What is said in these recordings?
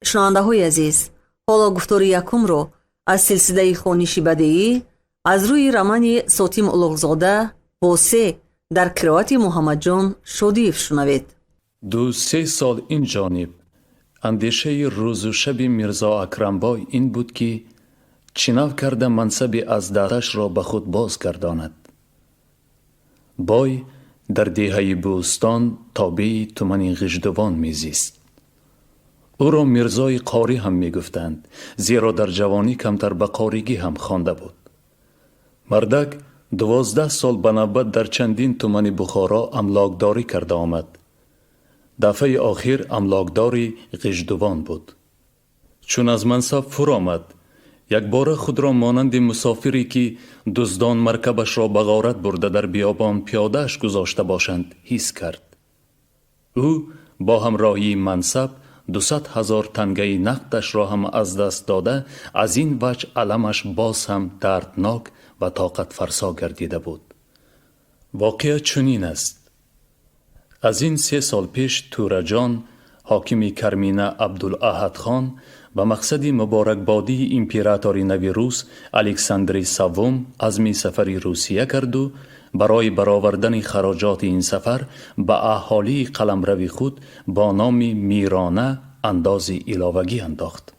شنونده عزیز، حالا گفتار یکم رو از سلسله خوانش بدیعی از روی رمان ساتیم اولوغزاده بوسه در قرائت محمد جان شودیف شنوید. 2-3 سال این جانب اندیشه روز و شب میرزا اکرمبای این بود که چناو کرده منصب از دارش را به خود باز گرداند. بای در دهه بوستان تابع تومن غژدوان میزیست. او را میرزای قاری هم میگفتند، زیرا در جوانی کمتر به قاریگی هم خوانده بود. مردک 12 سال بنابرت در چندین تومن بخارا املاکداری کرده آمد. دفعه آخر املاکداری غژدوان بود. چون از منصب فرو آمد، یک بار خود را مانند مسافری که دزدان مرکبش را به غارت برده در بیابان پیاده‌اش گذاشته باشند حس کرد. او با همراهی منصب 200,000 تنگه نقدش را هم از دست داده، از این وجه علمش باز هم دردناک و طاقت فرسا گردیده بود. واقعه چنین است. از این 3 سال پیش تورجان حاکم کرمینه عبدالاحد خان به مقصد مبارکبادی امپراتوری نوی روس الکساندر سوم عزم سفری روسیه کرد و برای برآوردن خراجات این سفر به اهالی قلمرو خود با نام میرانه اندازی علاوگی انداخت.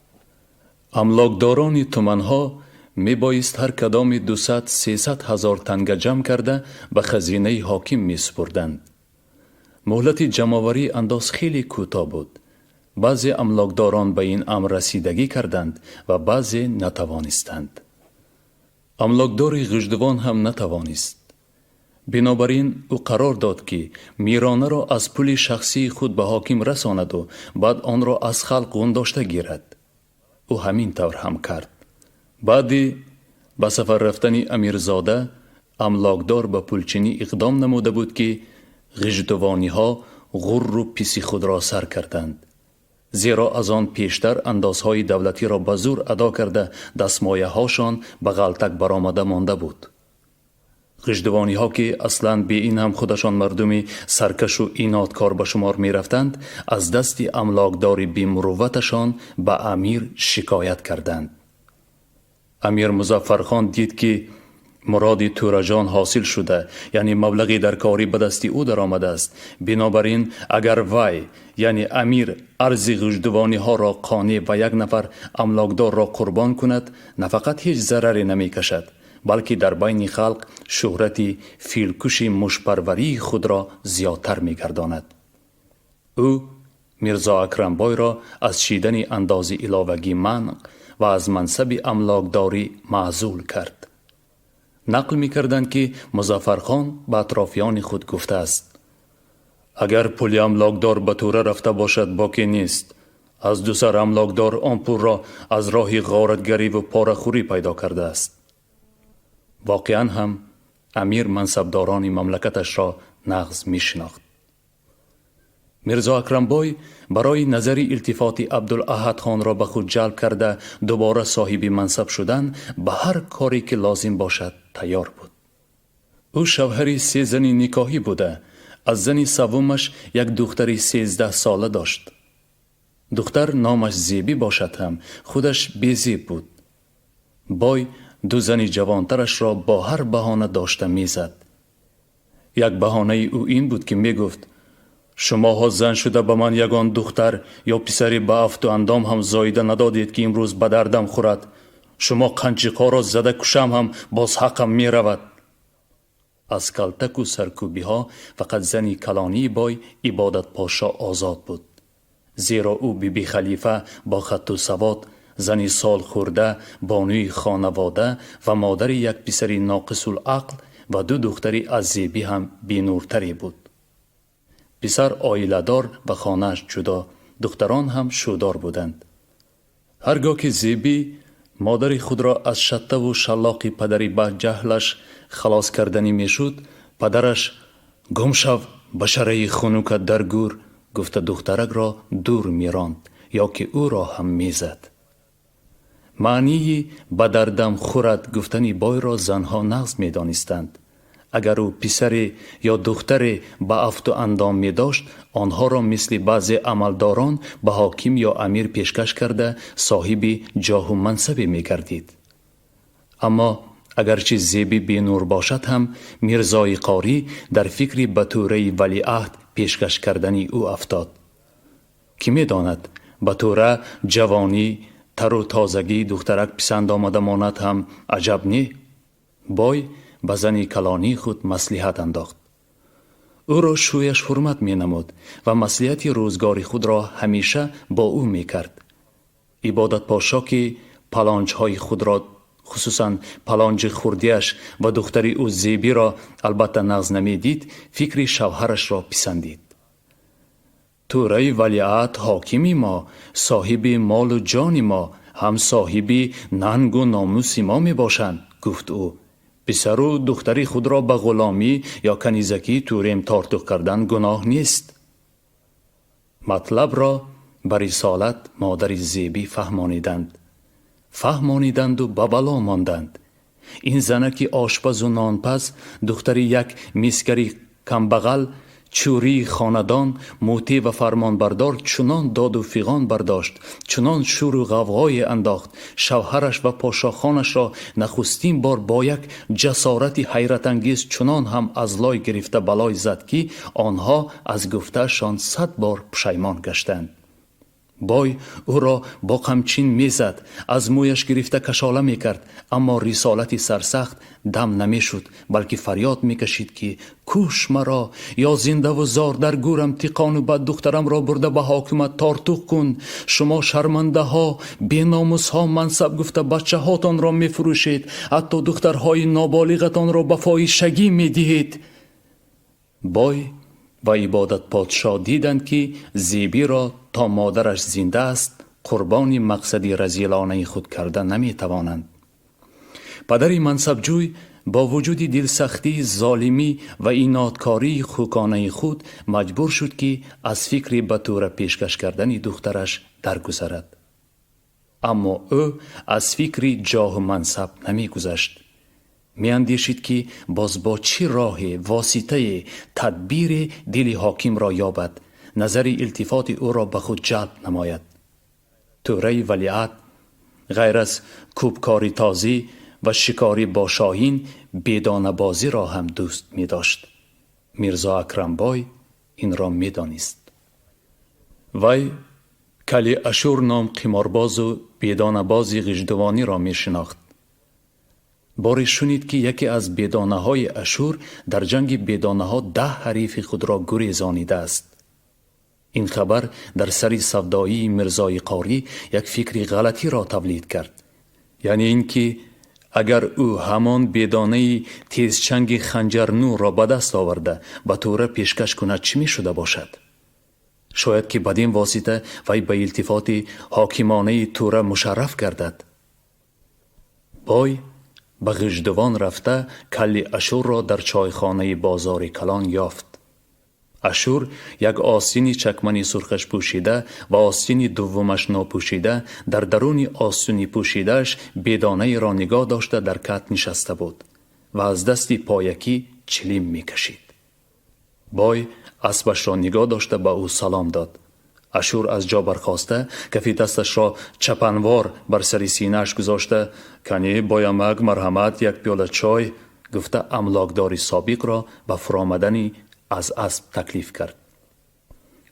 املاکداران تومنها می بایست هر کدام 200-300 هزار تنگه جمع کرده به خزینه حاکم می سپردند. مهلت جمع‌آوری انداز خیلی کوتاه بود. بعضی املاکداران به این امر رسیدگی کردند و بعضی نتوانستند. املاکدار غژدوان هم نتوانست. بنابراین او قرار داد که میرانه را از پول شخصی خود به حاکم رساند و بعد آن را از خلق گنداشته گیرد. او همین طور هم کرد. بعدی به سفر رفتن امیرزاده املاکدار به پولچینی اقدام نموده بود که غژدوانی ها غر و پیسی خود را سر کردند. زیرا از آن پیشتر اندازهای دولتی را به زور ادا کرده دستمایه هاشان به غلطک برآمده مانده بود. غژدوانی ها که اصلا به این هم خودشان مردمی سرکش و اینادکار به شمار می رفتند، از دست املاکداری بی مروتشان به امیر شکایت کردند. امیر مظفرخان دید که مراد تورجان حاصل شده، یعنی مبلغی در کاری به دست او در آمده است. بنابراین اگر وی یعنی امیر ارز غژدوانی ها را قانع و یک نفر املاکدار را قربان کند، نه فقط هیچ ضرری نمی کشد، بلکه در بین خلق شهرت فیلکش مشپروری خود را زیادتر می گرداند. او میرزا اکرمبای را از چیدن انداز علاوگی منع و از منصب املاکداری معزول کرد. نقل می کردند که مظفرخان به اطرافیان خود گفته است: اگر پول املاکدار به توره رفته باشد باکی نیست. از 2 سر املاکدار آن پول را از راه غارتگری و پاره‌خوری پیدا کرده است. واقعا هم امیر منصبداران مملکتش را نغز می شناخت. میرزا اکرمبای برای نظر التفات عبدالاحد خان را به خود جلب کرده دوباره صاحب منصب شدن به هر کاری که لازم باشد تیار بود. او شوهری 3 زن نکاحی بوده. از زن سومش یک دختری 13 ساله داشت. دختر نامش زیبی باشد هم خودش بیزیب بود. بای 2 زن جوانترش را با هر بهانه داشته میزد. یک بهانه او این بود که میگفت: شما ها زن شده به من یگان دختر یا پسری به افت و اندام هم زایده ندادید که امروز به دردم خورد. شما قنچیقا را زده کشم هم باز حقم می رود. از کلتک و سرکوبی ها فقط زنی کلانی بای عبادت پاشا آزاد بود. زیرا او بی خلیفه با خط و سواد، زنی سال خورده، بانوی خانواده و مادر یک پسری ناقص العقل و 2 دختری از زیبی هم بینورتری بود. پسر آیله‌دار و خانه‌اش جدا، دختران هم شودار بودند. هرگاه که زیبی مادر خود را از شته و شلاق پدری به جهلش خلاص کردنی میشد، پدرش گم شو بشره خنوکت در گور گفته دخترک را دور میراند یا که او را هم میزد. معنی به دردم خورد گفتنی بای را زنها نغز میدانستند. اگر او پسری یا دختری به افت و اندام می داشت، آنها را مثل بعضی عملداران به حاکم یا امیر پیشکش کرده صاحب جاه و منصب می گردید. اما اگرچه زیبی بی نور باشد هم میرزای قاری در فکر به طوره ولیعهد پیشکش کردن او افتاد. کی می داند به طوره جوانی تر و تازگی دخترک پسند آمده ماند هم عجب نی. بای به زن کلانی خود مصلحت انداخت. او را شویش حرمت می نمود و مصلحت روزگار خود را همیشه با او می کرد. عبادت پاشا که پلانج های خود را خصوصا پلانج خوردیش و دختری او زیبی را البته نغز نمی دید، فکر شوهرش را پسندید. طوره ولیعهد حاکمی ما، صاحب مال و جان ما، هم صاحب ننگ و ناموس ما می باشند، گفت او. پسر و دختری خود را به غلامی یا کنیزکی توریم تارتوق کردن گناه نیست. مطلب را به رسالت مادر زیبی فهمانیدند و به بلا ماندند. این زنکی آشپز و نانپز، دختری یک میسکری کمبغل، چوری خاندان، موتی و فرمانبردار چنان داد و فیغان برداشت، چنان شور و غوغای انداخت، شوهرش و پاشاخانش را نخستین بار با یک جسارت حیرت انگیز چنان هم از لای گرفته بلای زد که آنها از گفتهشان 100 بار پشیمان گشتند. بای او را با قمچین میزد، از مویش گرفته کشاله میکرد، اما رسالت سرسخت دم نمیشد، بلکه فریاد میکشید که کوش مرا، یا زنده و زار در گورم تیقان و بعد دخترم را برده به حاکمت تارتوق کن. شما شرمنده ها، بی ناموس ها، منصب گفته بچه هاتان را میفروشید، حتی دخترهای نابالغتان را به فاحشگی میدهید. بای و عبادت پادشاه دیدند که زیبی را تا مادرش زنده است قربانی مقصدی رذیلانه خود کرده نمی توانند. پدری منصبجوی با وجود دلسختی، ظالمی و اینادکاری خوکانه خود مجبور شد که از فکر به طور پیشکش کردن دخترش درگذرد. اما او از فکر جاه و منصب نمی گذشت. می اندیشید که باز با چه راه واسطه تدبیر دل حاکم را یابد، نظر التفات او را به خود جلب نماید. طوره ولیعهد غیر از کوبکاری تازی و شکاری با شاهین بیدانه بازی را هم دوست می داشت. میرزا اکرم بای این را می دانست. وی کلی اشور نام قمارباز و بیدانه بازی غژدوانی را می شناخت. باری شنید که یکی از بیدانه های اشور در جنگ بیدانه ها 10 حریف خود را گریزانیده است. این خبر در سر سودایی میرزای قاری یک فکر غلطی را تولید کرد. یعنی اینکه اگر او همان بیدانه تیزچنگ خنجرنو را به دست آورده به طور پیشکش کند چی می شده باشد؟ شاید که بدین واسطه وی به التفات حاکمانه توره مشرف گردد. بای به غژدوان رفته کل اشور را در چایخانه بازار کلان یافت. اشور یک آستین چکمنی سرخش پوشیده و آستین دومش ناپوشیده در درون آستین پوشیدهش بیدانه را نگاه داشته در کت نشسته بود و از دستی پایکی چلیم می کشید. بای اسبش را نگاه داشته به او سلام داد. اشور از جا برخاسته کف دستش را چپنوار بر سر سینه‌اش گذاشته کنی بایمک مرحمت یک پیاله چای گفته املاکداری سابق را به فرامدنی از اسب تکلیف کرد.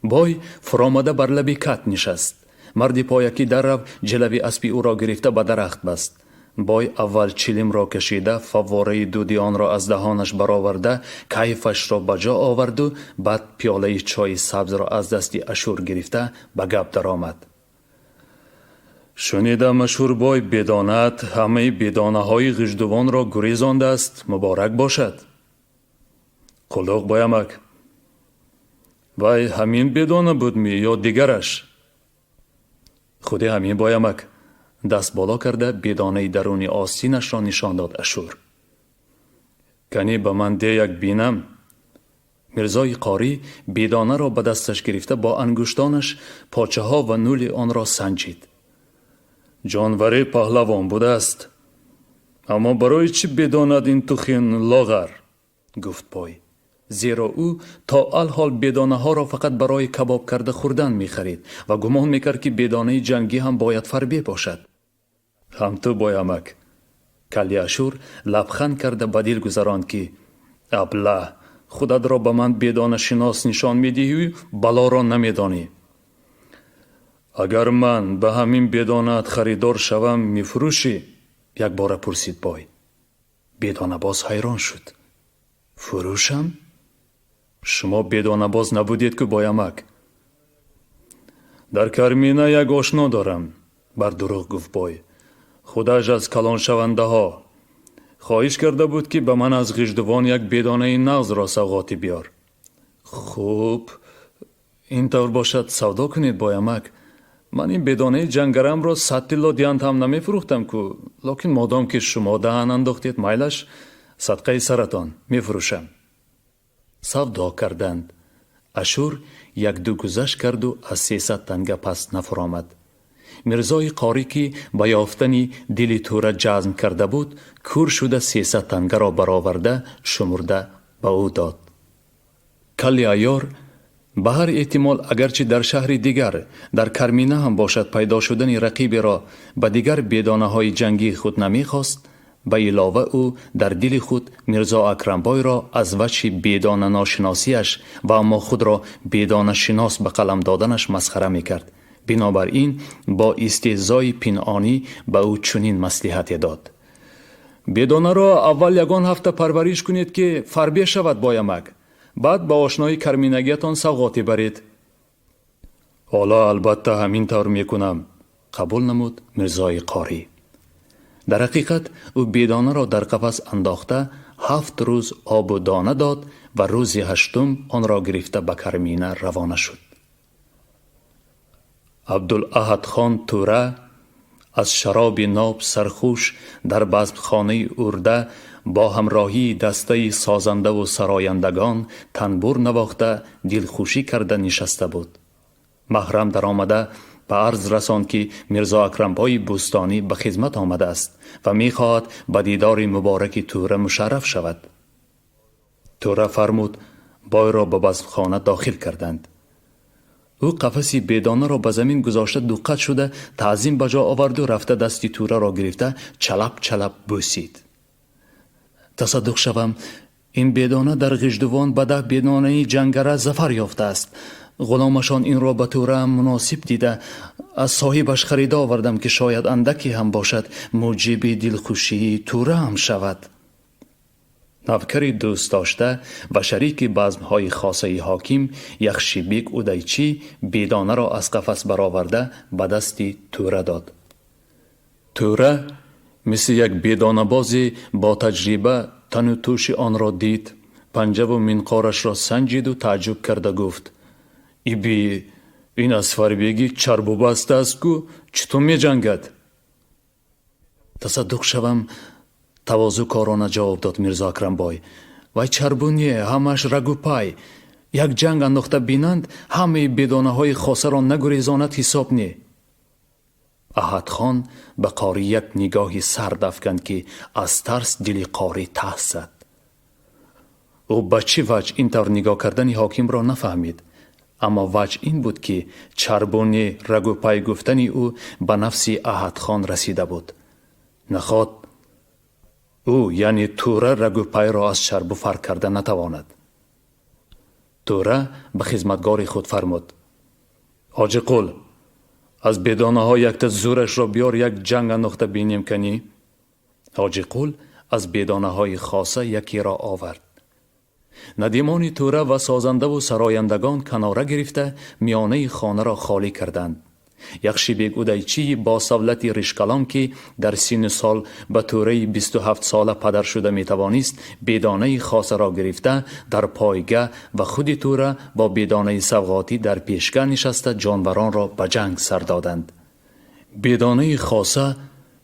بای فرامده بر لب کت نشست. مردی پایکی در رفت جلوی اسبی او را گرفته به درخت بست. بای اول چلیم را کشیده فواره دودی آن را از دهانش برآورده کیفش را به جا آورد و بعد پیاله چای سبز را از دست اشور گرفته به گپ درآمد. شنیدم اشور بای بداند همه بدانه های غژدوان را گریزانده است، مبارک باشد. قلوق بایمک وای همین بدانه بود می یا دیگرش؟ خودی همین بایمک. دست بالا کرده بیدانه درونی آستینش را نشان داد اشور. کنی به من ده یک بینم. میرزای قاری بیدانه را به دستش گرفته با انگشتانش پاچه ها و نول آن را سنجید. جانوری پهلوان بوده است، اما برای چی بداند این تخین لاغر؟ گفت پای. زیرا او تا الحال بدانه ها را فقط برای کباب کرده خوردن می خرید و گمان می کرد که بدانه جنگی هم باید فربه باشد. هم تو بایمک. کلی اشور لبخند کرده به دل گذراند که ابله خودت را به من بدانه شناس نشان می دهی و بلا را نمی دانی. اگر من به همین بدانت خریدار شوم می فروشی؟ یک بار پرسید پای. بدانه باز حیران شد. فروشم؟ شما بدانه باز نبودید که بایمک؟ در کرمینه یک آشنا دارم. بر دروغ گفت پای. خودش از کلان شونده ها خواهش کرده بود که به من از غژدوان یک بدانه نغز را سوغاتی بیار. خوب این طور باشد سودا کنید بایمک. من این بدانه جنگرم را 100 تلا دیانت هم نمی فروختم که، لکن مادام که شما دهن انداختید میلش صدقه سرتان می فروشم. سودا کردند. اشور یک دو گذشت کرد و از 300 تنگه پس نفر آمد. میرزای قاری که به یافتن دل تورا جزم کرده بود کور شده 300 تنگه را برآورده شمرده به او داد. کلی عیار به هر احتمال اگرچه در شهر دیگر در کرمینه هم باشد پیدا شدن رقیب را به دیگر بدانه های جنگی خود نمی خواست، به علاوه او در دل خود میرزا اکرم بای را از وجه بدانه ناشناسیش و اما خود را بدانه شناس به قلم دادنش مسخره می کرد. بنابراین با استهزای پنهانی به او چنین مصلحت داد. بدانه را اول یگان هفته پرورش کنید که فربه شود بایمک. بعد با آشنای کرمینگیتان سوغاتی برید. حالا البته همین طور میکنم، قبول نمود میرزای قاری. در حقیقت او بدانه را در قفس انداخته 7 روز آب و دانه داد و روز 8 آن را گرفته به کرمینه روانه شد. عبدالاحد خان توره از شراب ناب سرخوش در بزمخانه ارده با همراهی دسته سازنده و سرایندگان تنبور نواخته دلخوشی کرده نشسته بود. محرم در آمده به عرض رساند که میرزا اکرم بای بوستانی به خدمت آمده است و می خواهد به دیدار مبارک توره مشرف شود. توره فرمود بای را به بزمخانه داخل کردند. او قفسی بدانه را به زمین گذاشته دقت شده تعظیم بجا آورد و رفته دستی توره را گرفته چلپ چلپ بوسید. تصدق شوم این بدانه در غژدوان به 10 بدانه جنگره ظفر یافته است. غلامشان این را به توره مناسب دیده از صاحبش خرید آوردم که شاید اندکی هم باشد موجب دلخوشی توره هم شود. نوکری دوست داشته و شریک بزمهای خاصه حاکم یخشیبیک اودایچی بدانه را از قفس برآورده به دستی توره داد. توره مثل یک بدانه بازی با تجربه تن و توش آن را دید، پنجه و منقارش را سنجید و تعجب کرده گفت این از فربگی چرب و بسته است که چطور می جنگد؟ تصدق شوم تواضع کارانه جواب داد میرزا اکرم بای. وای چربونیه همش رگ و پای. یک جنگ انداخته بینند همه بدانه های خاصه را نگریزاند حساب نی. احد خان به قاری یک نگاهی سرد افکند که از ترس دل قاری ته زد. او به چه وجه این طور نگاه کردن حاکم را نفهمید، اما وجه این بود که چربونی رگ و پای گفتن او به نفس احد خان رسیده بود. نخواد او یعنی توره رگ و پای را از چرب فرق کرده نتواند. توره به خدمتگار خود فرمود حاج قل از بدانه ها یک تا زورش را بیار یک جنگ انداخته بینیم کنی. حاج قل از بدانه های خاصه یکی را آورد. ندیمان توره و سازنده و سرایندگان کناره گرفته میانه خانه را خالی کردند. یخشیبیک اودایچی با سولت ریشکلان که در سن سال به توره 27 ساله پدر شده می توانست بدانه خاصه را گرفته در پایگاه و خود توره با بدانه سوغاتی در پیشگاه نشسته جانوران را به جنگ سر دادند. بدانه خاصه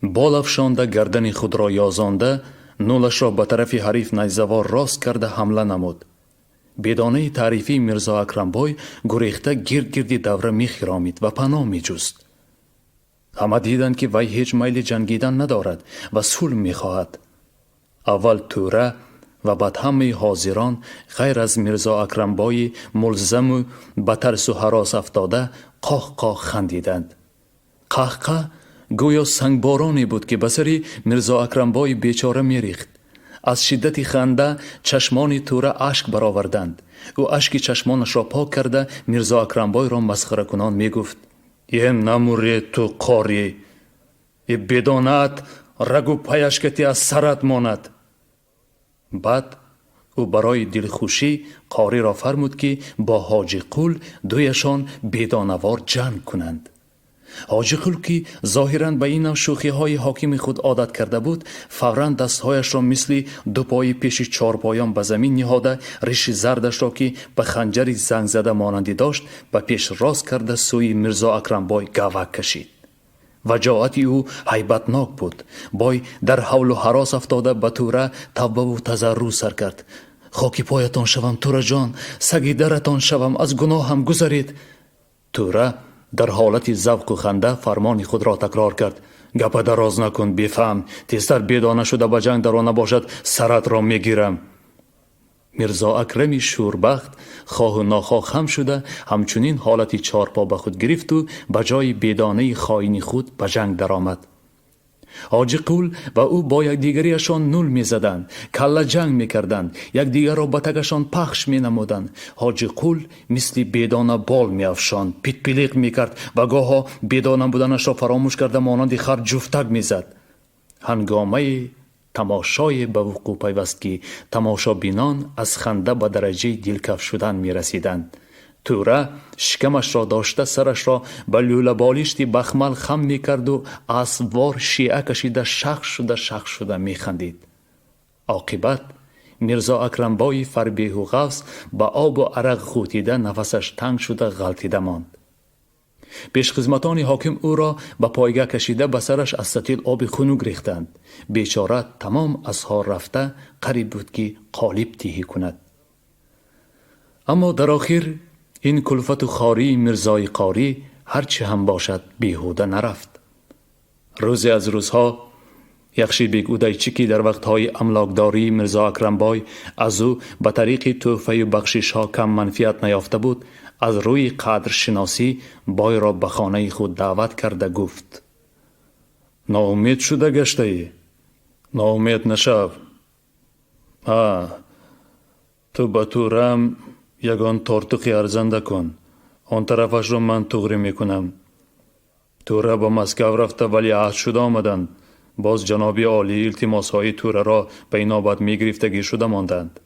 بال افشانده گردن خود را یازانده نولش را به طرف حریف نیزوار راست کرده حمله نمود. بدانه تعریفی میرزا اکرم بای گریخته گرد دوره می خرامید و پناه می جست. همه دیدند که وی هیچ میل جنگیدن ندارد و صلح می خواهد. اول توره و بعد همه حاضران غیر از میرزا اکرمبای ملزم و به ترس و هراس افتاده قاه قاه خندیدند. قهقه گویا سنگبارانی بود که به سر میرزا اکرمبای بیچاره میریخت. از شدت خنده چشمان توره اشک برآوردند. او اشک چشمانش را پاک کرده میرزا اکرمبای را مسخره کنان میگفت: یه نموری تو قاری، ای بدانت رگو پیشکتی از سرت ماند. بعد او برای دلخوشی قاری را فرمود که با حاجی قول دویشان بدانوار جنگ کنند. حاجی قول که ظاهراً به این نوع شوخی های حاکم خود عادت کرده بود، فوراً دستهایش را مثل دو پای پیش چارپایان به زمین نهاده، ریش زردش را که به خنجری زنگ زده مانندی داشت به پیش راست کرده سوی میرزا اکرمبای گوک کشید. وجاهت او هیبتناک بود. بای در حول و هراس افتاده به توره توبه و تضرع سر کرد: خاکی پایتان شوم توره جان، سگی درتان شوم، از گناه هم گذرید. توره در حالت ذوق و خنده فرمان خود را تکرار کرد: گپ دراز نکن، بفهم، تیزتر بیدانه شده به جنگ درانه باشد سرت را میگیرم. میرزا اکرم شوربخت خواه و ناخواه خم شده همچنین حالتی چارپا به خود گرفت و به جای بیدانه خائنی خود به جنگ درآمد. حاجی قول و او با یک دیگریشان نول می زدند، کله جنگ می کردند، یک دیگر را به تگشان پخش می نمودند. حاجی قول مثل بیدانه بال می افشاند، پیت پیلیق می کرد و گاها بیدانه بودنش را فراموش کرده مانند خر جفتک می زد. هنگامه تماشای به وقوع پیوست که تماشا بینان از خنده به درجه دلکف شدن می رسیدند. توره شکمش را داشته سرش را به لوله بالشتی بخمل خم می کرد و اسبوار شیعه کشیده شخ شده می خندید. عاقبت میرزا اکرمبای فربیه و غوث به آب و عرق غوطیده نفسش تنگ شده غلطیده ماند. پیشخدمتان حاکم او را به پایگاه کشیده به سرش از ستیل آب خنک ریختند. بیچاره تمام از حال رفته قریب بود که قالب تیهی کند. اما در آخر این کلفت و خاری میرزای قاری هرچی هم باشد بیهوده نرفت. روزی از روزها یخشی بیگ اودایچی که در وقتهای املاکداری میرزا اکرمبای از او به طریق تحفه و بخشش ها کم منفیت نیافته بود، از روی قدر شناسی بای را به خانه خود دعوت کرده گفت: ناامید شده گشته ای؟ ناامید نشو. تو به تورم یگان تارتوقی ارزنده کن، آن طرفش را من توغری میکنم. توره با مسکو رفته ولی عهد شده آمدند. باز جنابی عالی التماس های توره را به این آباد میگرفتگی شده ماندند.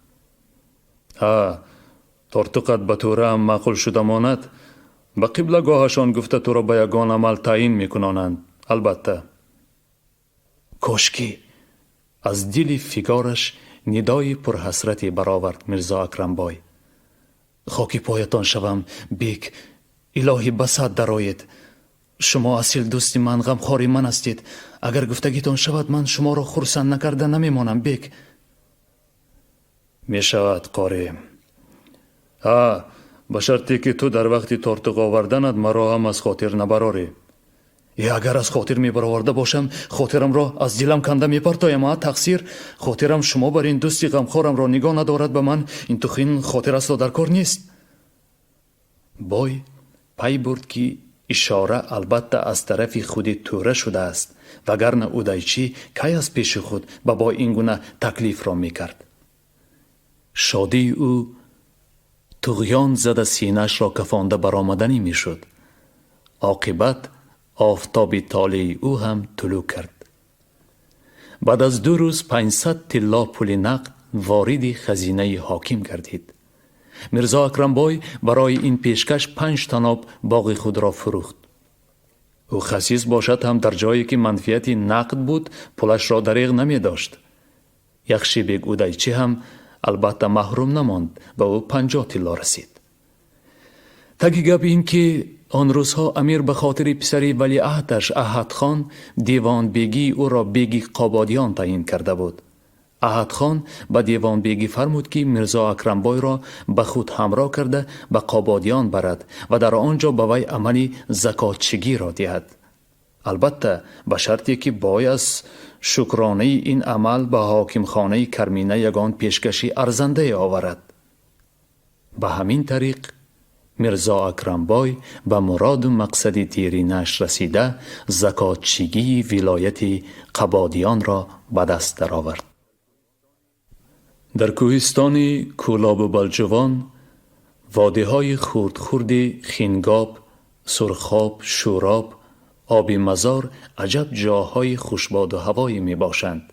تارتوقت به توره هم معقول شده ماند، به قبلگاهشان گفته تو را به یگان عمل تعیین میکنانند. البته کاشکی از دل فیگارش ندای پرحسرتی برآورد میرزا اکرمبای: خاکی پایتان شوم بیک، الهی بسات درآید. شما اصیل دوست من، غمخواری من هستید. اگر گفتگیتان شود من شما را خرسند نکرده نمیمانم بیک. می شود قاری. به شرطی که تو در وقتی تارتوق آوردنت مرا هم از خاطر نبراری. اگر از خاطر می برآورده باشم خاطرم را از دلم کنده می پرتایم. تقصیر خاطرم شما بر این دوستی غمخوارم را نگاه ندارد به من. این توخین خاطر اصلا در کار نیست. بای پی برد که اشاره البته از طرف خودی توره شده است، وگرنه اودایچی کی از پیش خود به با این گونه تکلیف را می کرد. شادی او طغیان زده سینه‌اش را کفانده برآمدنی می شد. عاقبت آفتاب طالع او هم طلوع کرد. بعد از 2 روز 500 طلا پول نقد وارد خزینه حاکم گردید. میرزا اکرمبای برای این پیشکش 5 طناب باغ خود را فروخت. او خسیس باشد هم در جایی که منفیتی نقد بود پولش را دریغ نمی داشت. یخشی بیگ اودایچی هم البته محروم نماند، به او 50 طلا رسید. تگی گپ این که آن روزها امیر به خاطر پسری ولیعهدش احد خان دیوان بیگی او را بیگی قابادیان تعیین کرده بود. احد خان به دیوان بیگی فرمود که میرزا اکرمبای را به خود همراه کرده به قابادیان برد و در آنجا به وی عملی زکاتچگی را دهد. البته به شرطی که باید شکرانه این عمل به حاکم خانه کرمینه یگان پیشکشی ارزنده آورد. به همین طریق میرزا اکرم بای به مراد و مقصد دیرینش رسیده زکاتچیگی ولایت قبادیان را به دست درآورد. در کوهستان کولاب و بلجوان وادی های خورد خورد خینگاب، سرخاب، شوراب، آبی مزار عجب جاهای خوشباد و هوایی می باشند.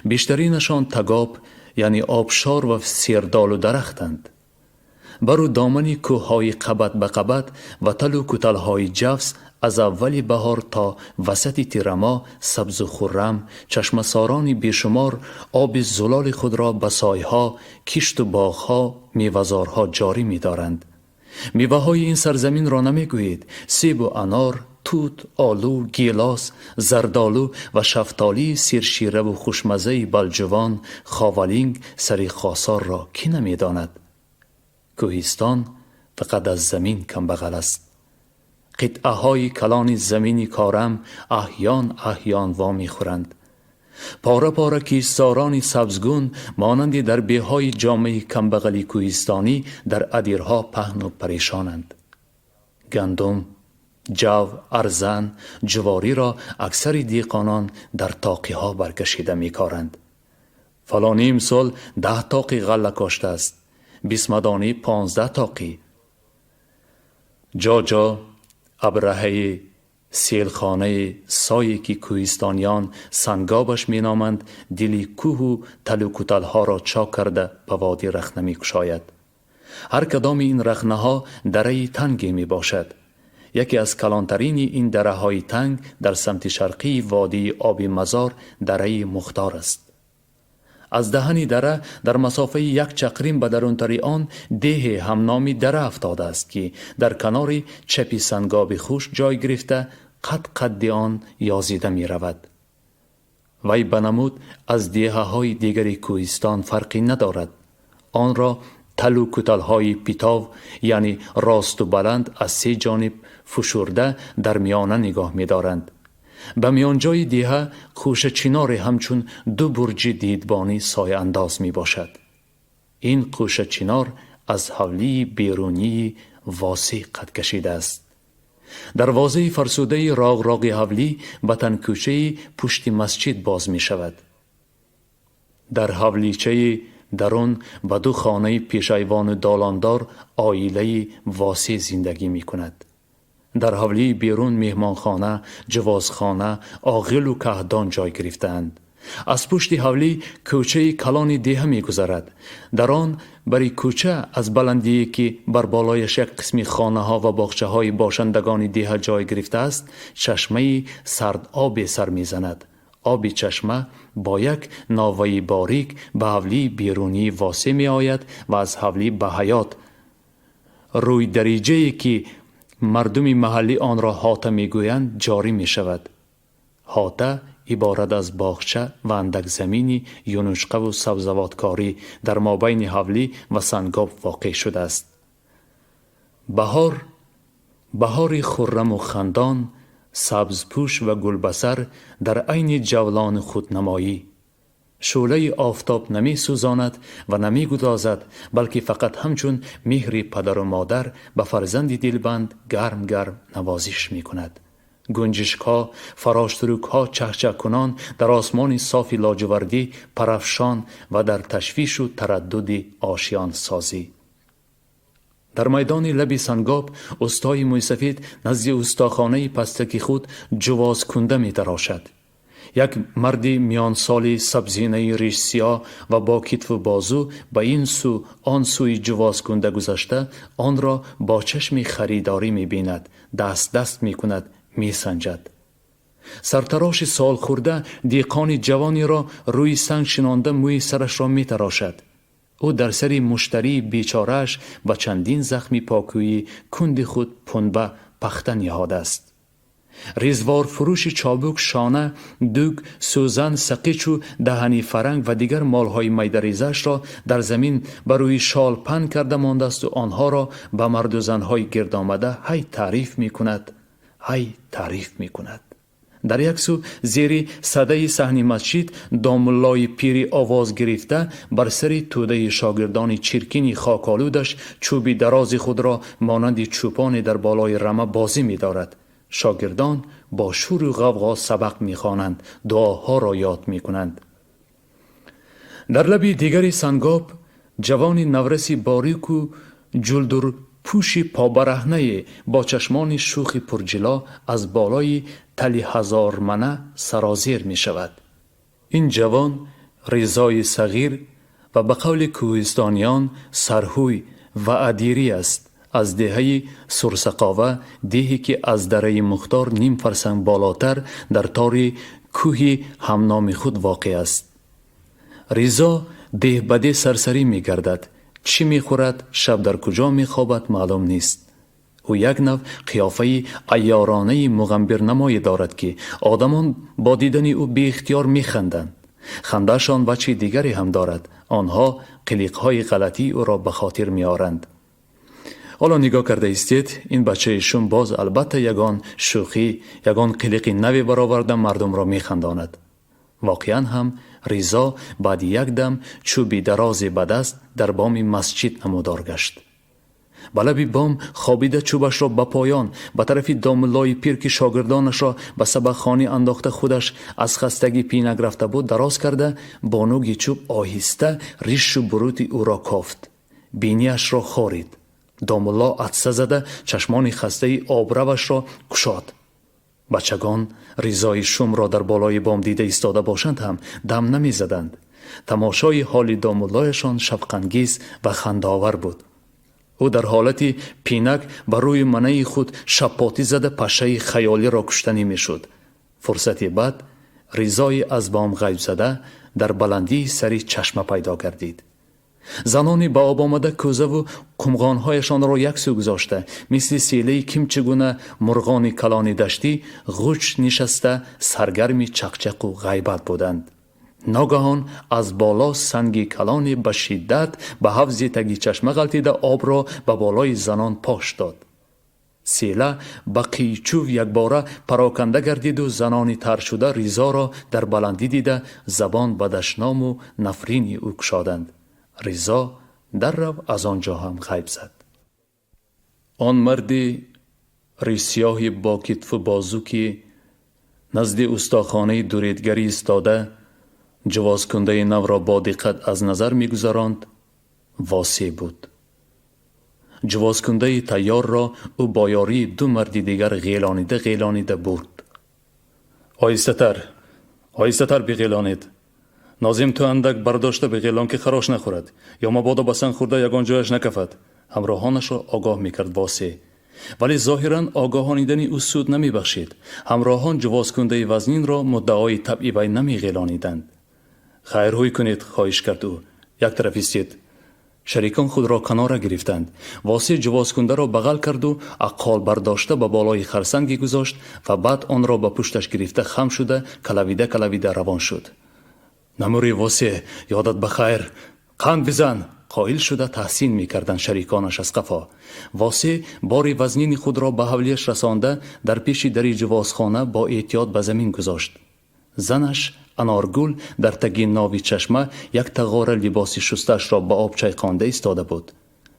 بیشترینشان تگاب یعنی آبشار و سیردال و درختند. برو دامن کوههای قبط به قبط و تل و کتلهای جفس از اول بهار تا وسط تیرما سبز و خرم چشمساران بیشمار آب زلال خود را به سایها، کشت و باغها، میوه‌زارها جاری می دارند. میوه های این سرزمین را نمی گویید. سیب و انار، توت، آلو، گیلاس، زردالو و شفتالی سیرشیره و خوشمزه بلجوان، خاولینگ، سری خاصار را کی نمی داند؟ کوهستان فقط از زمین کم بغل است. قطعه های کلان زمینی کارم احیان وامی خورند. پاره پاره کیستارانی سبزگون مانند در بیهای جامعه کمبغلی کوهستانی در ادیرها پهن و پریشانند. گندم، جو، ارزن، جواری را اکثر دیقانان در تاقی ها برکشیده می کارند. فلانی امسال 10 تاقی غله کاشته است، بیسمدانی 15 تاقی. جا جا ابرهه سیلخانه سایی که کوهستانیان سنگابش می نامند دلی کوه و تل و کتل ها را چاک کرده به وادی رخنه می کشاید. هر کدام این رخنه ها دره تنگی می باشد. یکی از کلانترین این دره های تنگ در سمت شرقی وادی آبی مزار دره مختار است. از دهن دره در مسافه 1 چقریم به درونتری آن ده همنامی دره افتاده است که در کنار چپی سنگاب خوش جای گرفته قد آن یازیده می رود. وی بنمود از دیه های دیگر کوهستان فرقی ندارد. آن را تل و کتل های پیتاو یعنی راست و بلند از 3 جانب فشرده در میانه نگاه می دارند. به میانجای دیه خوشه چینار همچون 2 برج دیدبانی سایه انداز می باشد. این خوشه چینار از حولی بیرونی واسع قد کشیده است. دروازه فرسوده راغ حولی به تنکوچه پشت مسجد باز می شود. در حولیچه درون به 2 خانه پیشایوان دالاندار آیله واسع زندگی می کند. در حولی بیرون مهمانخانه، جوازخانه، آغل و کهدان جای گرفتند. از پشت حولی کوچه کلان دیه می گذرد. در آن بری کوچه از بلندی که بر بالایش یک قسمی خانه ها و باغچه های باشندگان دیه جای گرفته است، چشمه سرد آب سر می زند. آبی چشمه با یک ناوی باریک به حولی بیرونی واسع می آید و از حولی به حیات روی دریجه‌ای که مردم محلی آن را حاطه می گویند جاری می شود. حاطه عبارت از باغچه و اندک زمینی یونشقه و سبزواتکاری در مابین حولی و سنگاب واقع شده است. بهار خرم و خندان، سبزپوش و گلبسر در عین جولان خودنمایی. شعله آفتاب نمی سوزاند و نمی گدازد، بلکه فقط همچون مهر پدر و مادر به فرزند دلبند گرم نوازش می کند. گنجشک ها، فراشتروک ها چهچه کنان در آسمان صاف لاجوردی پرافشان و در تشویش و تردد آشیان سازی. در میدان لب سنگاب استای موسفید نزد استاخانه پستکی خود جواز کنده می تراشد. یک مرد میان سالی سبزینه ریش سیاه و با کتف و بازو به این سو آن سوی جواز کنده گذشته آن را با چشم خریداری می بیند، دست می کند، می سنجد. سرتراش سال خورده دیقان جوانی را روی سنگ شنانده موی سرش را می تراشد. او در سری مشتری بیچارش و چندین زخمی پاکویی کند خود پنبه پخته نهاده است. ریزوار فروش چابک، شانه، دوگ، سوزن، سقیچ و دهنی فرنگ و دیگر مالهای میدریزش را در زمین بر روی شال پهن کرده مانده است و آنها را به مرد و زنهای گرد آمده هی تعریف می کند. در یک سو زیر صدای صحن مسجد داملای پیری آواز گرفته بر سر توده شاگردان چرکین خاکالودش چوبی دراز خود را مانند چوپان در بالای رمه بازی می دارد. شاگردان با شور و غوغا سبق می خوانند، دعاها را یاد می کنند. در لبی دیگری سنگاب جوان نورسی باریک و جلدر پوشی پابرهنه با چشمان شوخ پرجلا از بالای تلی 1000 منه سرازیر می شود. این جوان ریزای صغیر و به قول کوهستانیان سرهوی و ادیری است. از دهه سرسقاوه، دهی که از دره مختار نیم فرسنگ بالاتر در تار کوهی همنام خود واقع است. ریزا ده بده سرسری می گردد. چی می خورد، شب در کجا می خوابد معلوم نیست. او یک نوع قیافه عیارانه مغمبر نمایی دارد که آدمان با دیدن او بی اختیار می خندند. خندهشان وجه دیگری هم دارد. آنها قلقهای غلطی او را به خاطر می آرند. حالا نگاه کرده استید، این بچه شون باز البته یگان شوخی، یگان قلقی نوی برآورده مردم را می خنداند. واقعا هم ریزا بعد یک دم چوبی دراز به دست در بام مسجد نمودار گشت. به لب بام خوابیده چوبش را به پایان به طرف داملای پیر که شاگردانش را به سبق خانه انداخته خودش از خستگی پینک رفته بود دراز کرده، با نوک چوب آهسته ریش و بروت او را کافت. بینیش را خارید. داملا عطسه زده چشمان خسته آبروش را گشاد. بچگان ریزای شوم را در بالای بام دیده ایستاده باشند هم دم نمی زدند. تماشای حال داملایشان شفق‌انگیز و خنده‌آور بود. او در حالتی پینک بر روی منه خود شپاتی زده پشه خیالی را کشتنی می شد. فرصتی بعد ریزای از بام غیب زده در بلندی سری چشمه پیدا گردید. زنانی با آب آمده کوزه و کمغانهایشان را یک سو گذاشته مثل سیله کم چگونه مرغان کلان دشتی غوچ نشسته سرگرمی چقچق و غیبت بودند. ناگهان از بالا سنگی کلان به شدت به حفظ تگی چشمه غلطیده آب را به بالای زنان پاش داد. سیله به قیچو یک باره پراکنده گردید و زنانی تر شده ریزا را در بلندی دیده زبان به دشنام و نفرین او گشادند. ریزا در رو از آنجا هم غیب زد. آن مردی ریسیاهی با کتف و بازوکی نزد استاخانه دوریدگری استاده جواز کنده نو را با دقت از نظر می گذراند واسه بود. جواز کنده تیار را او با یاری دو مرد دیگر غیلانیده برد. آهسته تر بغیلانید. نازم تو اندک برداشته بغیلان که خراش نخورد یا مبادا بسن خورده یگان جایش نکفد. همراهانش را آگاه میکرد واسه، ولی ظاهرا آگاهانیدن او سود نمی بخشید. همراهان جواز کنده وزنین را مدعای طبعی وی نمی غیلانیدند. خیرهوی کنید خواهش کرد او. یک طرف ایستید. شریکان خود را کنار گرفتند. واسه جواز کنده را بغل کرد و عقال برداشته به بالای خرسنگی گذاشت و بعد آن را به پشتش گرفته خم شده کلویده روان شد. نموری واسه، یادت بخیر، قند بزن. قائل شده تحسین میکردند شریکانش از قفا. واسه باری وزنین خود را به حولیش رسانده در پیش دری جوازخانه با احتیاط به زمین گذاشت. زنش انارگل در تگی ناوی چشمه یک تغار لباس شستش را به آب چایقانده ایستاده بود.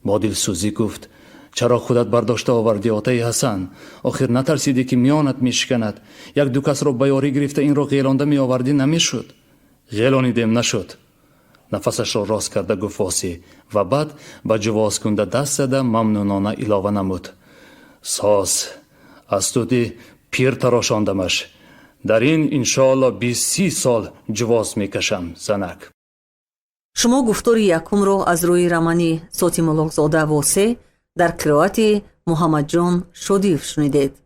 با دلسوزی گفت: چرا خودت برداشته آوردی آتای حسن؟ آخر نترسیدی که میانت میشکند؟ یک دو کس را به یاری گرفته این را غیلانده می آوردی نمیشد؟ غیلانیدم نشد. نفسش را راست کرده گفت واسه و بعد به جواز کنده دست زده ممنونانه اضافه نمود: ساز از تو دی پیر تراشاندمش. در این انشاءالله 20-30 سال جواز میکشم زنک. شما گفتار یکم را از روی رمانی صوتی ملغزاده واسه در قرائت محمد جان شودیف شنیدید.